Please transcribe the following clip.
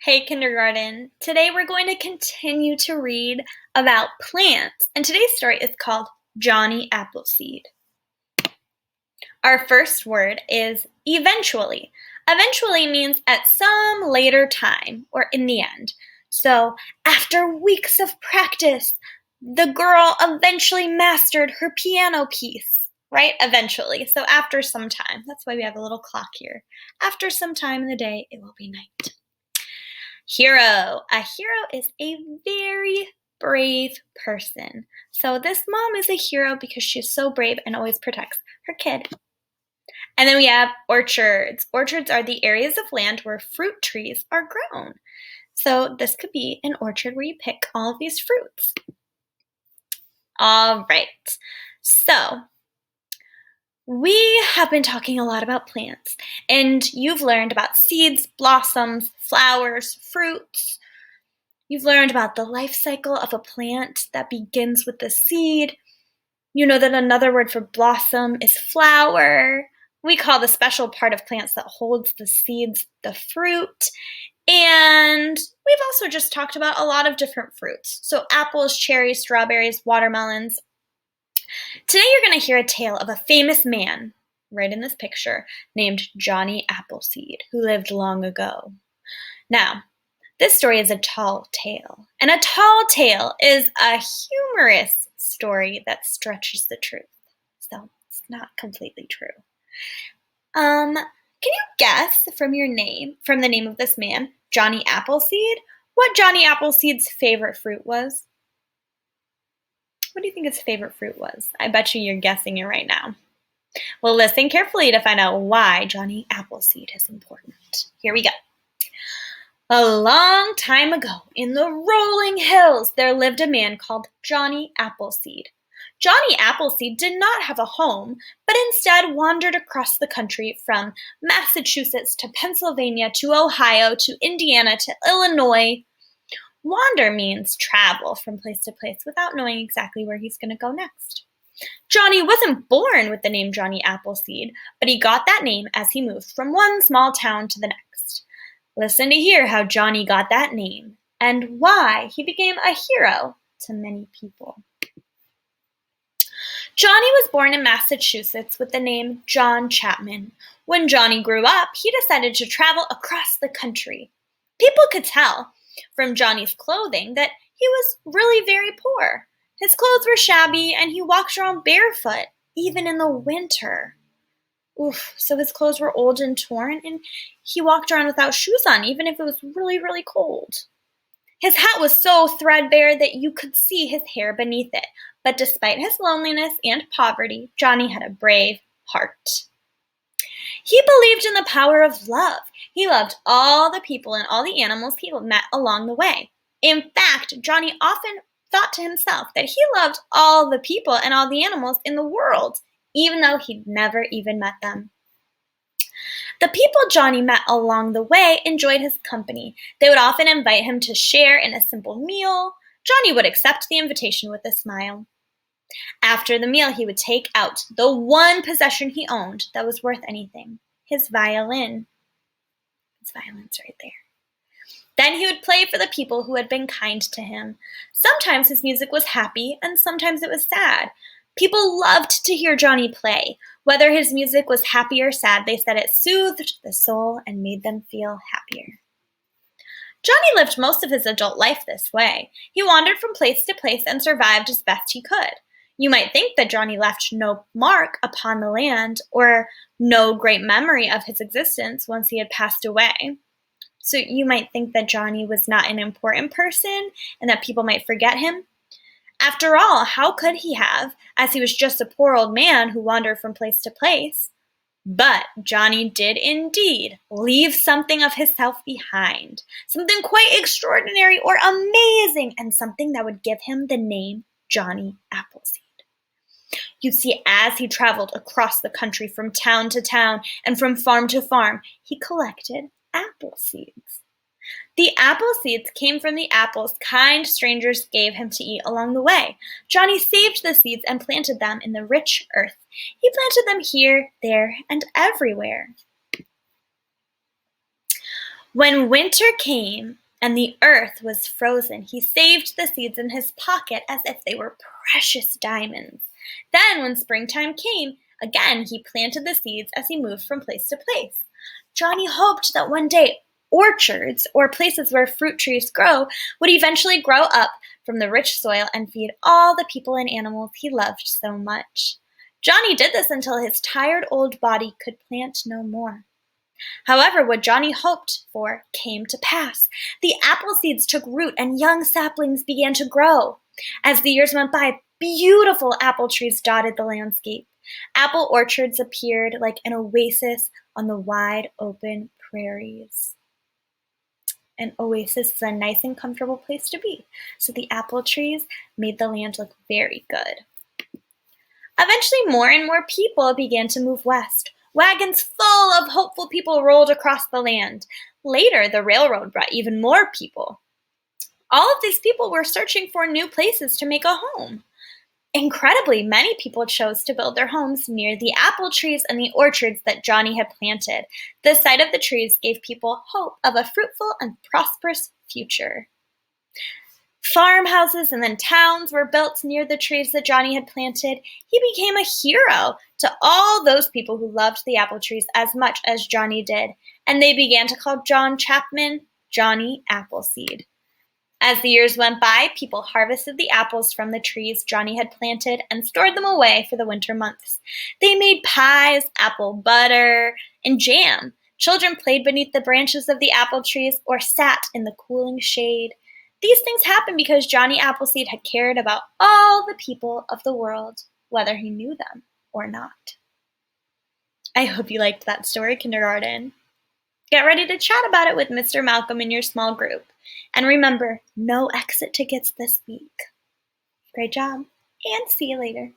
Hey, kindergarten. Today we're going to continue to read about plants, and today's story is called Johnny Appleseed. Our first word is eventually. Eventually means at some later time or in the end. So, after weeks of practice, the girl eventually mastered her piano piece, right? Eventually. So, after some time. That's why we have a little clock here. After some time in the day, it will be night. Hero. A hero is a very brave person. So this mom is a hero because she's so brave and always protects her kid. And then we have orchards. Orchards are the areas of land where fruit trees are grown. So this could be an orchard where you pick all of these fruits. All right. So we have been talking a lot about plants, and you've learned about seeds, blossoms, flowers, fruits. You've learned about the life cycle of a plant that begins with the seed. You know that another word for blossom is flower. We call the special part of plants that holds the seeds the fruit. And we've also just talked about a lot of different fruits. So apples, cherries, strawberries, watermelons. Today you're going to hear a tale of a famous man, right in this picture, named Johnny Appleseed, who lived long ago. Now, this story is a tall tale, and a tall tale is a humorous story that stretches the truth. So it's not completely true. Can you guess from the name of this man, Johnny Appleseed, what Johnny Appleseed's favorite fruit was? What do you think his favorite fruit was? I bet you're guessing it right now. Well, listen carefully to find out why Johnny Appleseed is important. Here we go. A long time ago, in the rolling hills, there lived a man called Johnny Appleseed. Johnny Appleseed did not have a home, but instead wandered across the country from Massachusetts to Pennsylvania to Ohio to Indiana to Illinois. Wander means travel from place to place without knowing exactly where he's going to go next. Johnny wasn't born with the name Johnny Appleseed, but he got that name as he moved from one small town to the next. Listen to hear how Johnny got that name and why he became a hero to many people. Johnny was born in Massachusetts with the name John Chapman. When Johnny grew up, he decided to travel across the country. People could tell from Johnny's clothing that he was really very poor. His clothes were shabby and he walked around barefoot, even in the winter. So his clothes were old and torn, and he walked around without shoes on, even if it was really, really cold. His hat was so threadbare that you could see his hair beneath it. But despite his loneliness and poverty, Johnny had a brave heart. He believed in the power of love. He loved all the people and all the animals he met along the way. In fact, Johnny often thought to himself that he loved all the people and all the animals in the world, even though he'd never even met them. The people Johnny met along the way enjoyed his company. They would often invite him to share in a simple meal. Johnny would accept the invitation with a smile. After the meal, he would take out the one possession he owned that was worth anything, his violin. His violin's right there. Then he would play for the people who had been kind to him. Sometimes his music was happy, and sometimes it was sad. People loved to hear Johnny play. Whether his music was happy or sad, they said it soothed the soul and made them feel happier. Johnny lived most of his adult life this way. He wandered from place to place and survived as best he could. You might think that Johnny left no mark upon the land or no great memory of his existence once he had passed away. So you might think that Johnny was not an important person and that people might forget him. After all, how could he have, as he was just a poor old man who wandered from place to place? But Johnny did indeed leave something of himself behind, something quite extraordinary or amazing, and something that would give him the name Johnny Appleseed. You see, as he traveled across the country from town to town and from farm to farm, he collected apple seeds. The apple seeds came from the apples kind strangers gave him to eat along the way. Johnny saved the seeds and planted them in the rich earth. He planted them here, there, and everywhere. When winter came and the earth was frozen, he saved the seeds in his pocket as if they were precious diamonds. Then, when springtime came, again he planted the seeds as he moved from place to place. Johnny hoped that one day orchards, or places where fruit trees grow, would eventually grow up from the rich soil and feed all the people and animals he loved so much. Johnny did this until his tired old body could plant no more. However, what Johnny hoped for came to pass. The apple seeds took root and young saplings began to grow. As the years went by, beautiful apple trees dotted the landscape. Apple orchards appeared like an oasis on the wide open prairies. An oasis is a nice and comfortable place to be, so the apple trees made the land look very good. Eventually, more and more people began to move west. Wagons full of hopeful people rolled across the land. Later, the railroad brought even more people. All of these people were searching for new places to make a home. Incredibly, many people chose to build their homes near the apple trees and the orchards that Johnny had planted. The sight of the trees gave people hope of a fruitful and prosperous future. Farmhouses and then towns were built near the trees that Johnny had planted. He became a hero to all those people who loved the apple trees as much as Johnny did, and they began to call John Chapman Johnny Appleseed. As the years went by, people harvested the apples from the trees Johnny had planted and stored them away for the winter months. They made pies, apple butter, and jam. Children played beneath the branches of the apple trees or sat in the cooling shade. These things happened because Johnny Appleseed had cared about all the people of the world, whether he knew them or not. I hope you liked that story, kindergarten. Get ready to chat about it with Mr. Malcolm in your small group. And remember, no exit tickets this week. Great job, and see you later.